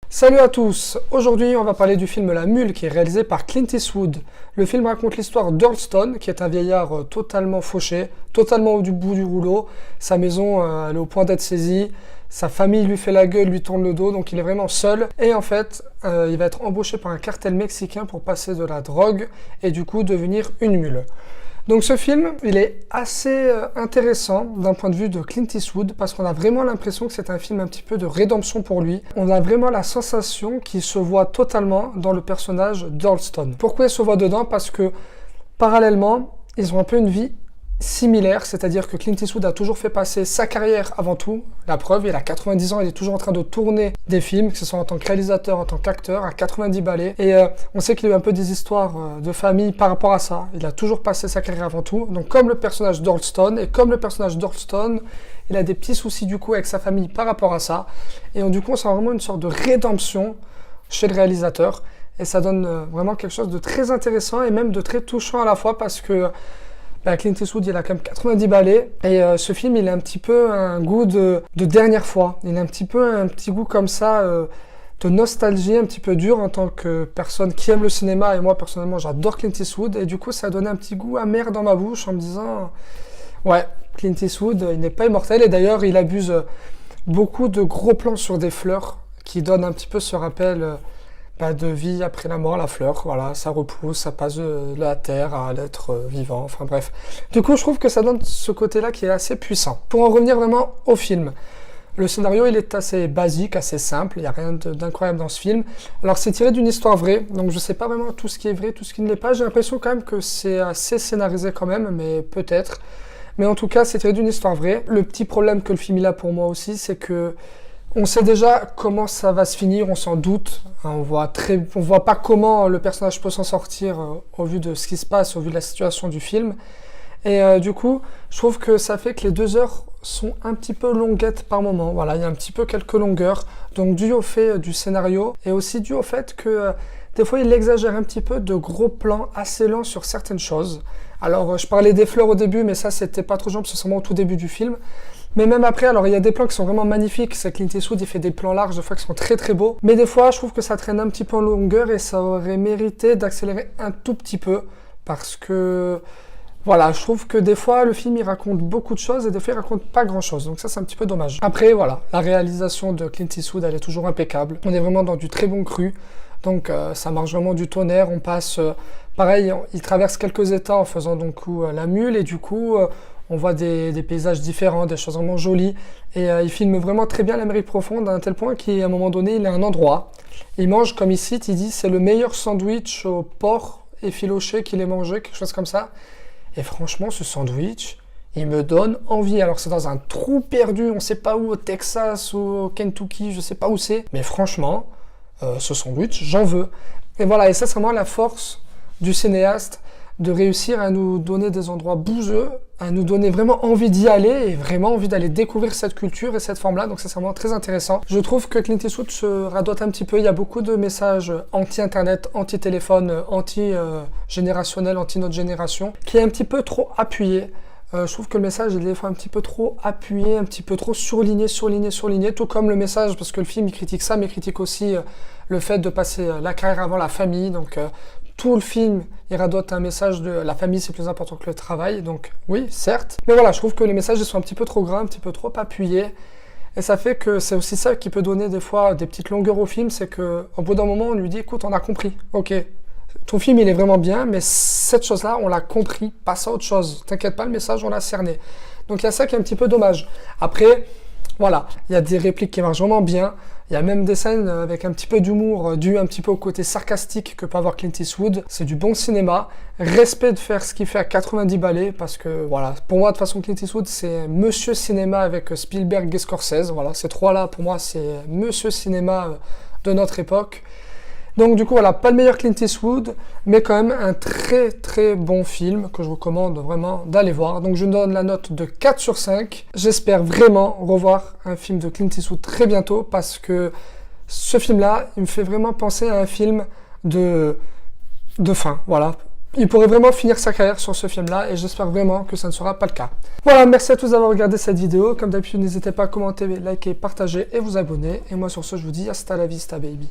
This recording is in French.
Salut à tous, aujourd'hui on va parler du film La Mule qui est réalisé par Clint Eastwood. Le film raconte l'histoire d'Earlston qui est un vieillard totalement fauché, totalement au bout du rouleau. Sa maison elle est au point d'être saisie, sa famille lui fait la gueule, lui tourne le dos, donc il est vraiment seul. Et en fait il va être embauché par un cartel mexicain pour passer de la drogue et du coup devenir une mule. Donc ce film, il est assez intéressant d'un point de vue de Clint Eastwood parce qu'on a vraiment l'impression que c'est un film un petit peu de rédemption pour lui. On a vraiment la sensation qu'il se voit totalement dans le personnage d'Earlston. Pourquoi il se voit dedans? Parce que parallèlement, ils ont un peu une vie similaire, c'est-à-dire que Clint Eastwood a toujours fait passer sa carrière avant tout. La preuve, il a 90 ans, il est toujours en train de tourner des films, que ce soit en tant que réalisateur, en tant qu'acteur, à 90 balais. Et on sait qu'il a eu un peu des histoires de famille par rapport à ça. Il a toujours passé sa carrière avant tout. Donc comme le personnage d'Earlston, et comme le personnage d'Earlston, il a des petits soucis du coup avec sa famille par rapport à ça. Et du coup, on sent vraiment une sorte de rédemption chez le réalisateur. Et ça donne vraiment quelque chose de très intéressant et même de très touchant à la fois parce que Clint Eastwood, il a quand même 90 balais. Et ce film, il a un petit peu un goût de dernière fois. Il a un petit goût comme ça, de nostalgie, un petit peu dur en tant que personne qui aime le cinéma. Et moi, personnellement, j'adore Clint Eastwood. Et du coup, ça a donné un petit goût amer dans ma bouche en me disant, ouais, Clint Eastwood, il n'est pas immortel. Et d'ailleurs, il abuse beaucoup de gros plans sur des fleurs qui donnent un petit peu ce rappel de vie après la mort, la fleur, voilà, ça repousse, ça passe de la terre à l'être vivant, enfin bref. Du coup, je trouve que ça donne ce côté-là qui est assez puissant. Pour en revenir vraiment au film, le scénario, il est assez basique, assez simple, il n'y a rien d'incroyable dans ce film. Alors, c'est tiré d'une histoire vraie, donc je ne sais pas vraiment tout ce qui est vrai, tout ce qui ne l'est pas. J'ai l'impression quand même que c'est assez scénarisé quand même, mais peut-être. Mais en tout cas, c'est tiré d'une histoire vraie. Le petit problème que le film il a pour moi aussi, c'est que on sait déjà comment ça va se finir, on s'en doute. On voit pas comment le personnage peut s'en sortir au vu de ce qui se passe, au vu de la situation du film. Et du coup, je trouve que ça fait que les 2 heures sont un petit peu longuettes par moment. Voilà, il y a un petit peu quelques longueurs. Donc dû au fait du scénario et aussi dû au fait que des fois il exagère un petit peu de gros plans assez lents sur certaines choses. Alors je parlais des fleurs au début, mais ça c'était pas trop gênant parce que c'est vraiment au tout début du film. Mais même après, alors il y a des plans qui sont vraiment magnifiques, c'est Clint Eastwood, il fait des plans larges, des fois qui sont très très beaux. Mais des fois, je trouve que ça traîne un petit peu en longueur et ça aurait mérité d'accélérer un tout petit peu. Parce que, voilà, je trouve que des fois, le film, il raconte beaucoup de choses et des fois, il raconte pas grand-chose. Donc ça, c'est un petit peu dommage. Après, voilà, la réalisation de Clint Eastwood, elle est toujours impeccable. On est vraiment dans du très bon cru. Donc ça marche vraiment du tonnerre. On passe, pareil, il traverse quelques états en faisant donc la mule et du coup... on voit des paysages différents, des choses vraiment jolies. Et il filme vraiment très bien l'Amérique profonde à un tel point qu'à un moment donné, il est à un endroit. Il mange, comme il cite, il dit c'est le meilleur sandwich au porc effiloché qu'il ait mangé, quelque chose comme ça. Et franchement, ce sandwich, il me donne envie. Alors c'est dans un trou perdu, on ne sait pas où, au Texas ou au Kentucky, je ne sais pas où c'est. Mais franchement, ce sandwich, j'en veux. Et voilà, et ça c'est vraiment la force du cinéaste, de réussir à nous donner des endroits bouseux, à nous donner vraiment envie d'y aller et vraiment envie d'aller découvrir cette culture et cette forme-là. Donc ça, c'est vraiment très intéressant. Je trouve que Clint Eastwood se radote un petit peu. Il y a beaucoup de messages anti-internet, anti-téléphone, anti-générationnel, anti-notre génération, qui est un petit peu trop appuyé. Je trouve que le message est des fois un petit peu trop appuyé, un petit peu trop surligné, tout comme le message, parce que le film il critique ça, mais il critique aussi le fait de passer la carrière avant la famille. Donc tout le film, il radote un message de la famille, c'est plus important que le travail. Donc oui, certes. Mais voilà, je trouve que les messages ils sont un petit peu trop grands, un petit peu trop appuyés. Et ça fait que c'est aussi ça qui peut donner des fois des petites longueurs au film, c'est qu'au bout d'un moment, on lui dit, écoute, on a compris, ok, ton film il est vraiment bien, mais cette chose-là, on l'a compris, passe à autre chose. T'inquiète pas, le message, on l'a cerné. Donc il y a ça qui est un petit peu dommage. Après, voilà, il y a des répliques qui marchent vraiment bien. Il y a même des scènes avec un petit peu d'humour, dû un petit peu au côté sarcastique que peut avoir Clint Eastwood. C'est du bon cinéma. Respect de faire ce qu'il fait à 90 balais, parce que voilà, pour moi de toute façon Clint Eastwood c'est Monsieur Cinéma avec Spielberg et Scorsese. Voilà, ces trois-là pour moi c'est Monsieur Cinéma de notre époque. Donc du coup voilà, pas le meilleur Clint Eastwood, mais quand même un très très bon film que je vous recommande vraiment d'aller voir. Donc je donne la note de 4 sur 5. J'espère vraiment revoir un film de Clint Eastwood très bientôt parce que ce film-là, il me fait vraiment penser à un film de fin. Voilà, il pourrait vraiment finir sa carrière sur ce film-là et j'espère vraiment que ça ne sera pas le cas. Voilà, merci à tous d'avoir regardé cette vidéo. Comme d'habitude, n'hésitez pas à commenter, liker, partager et vous abonner. Et moi sur ce, je vous dis hasta la vista baby.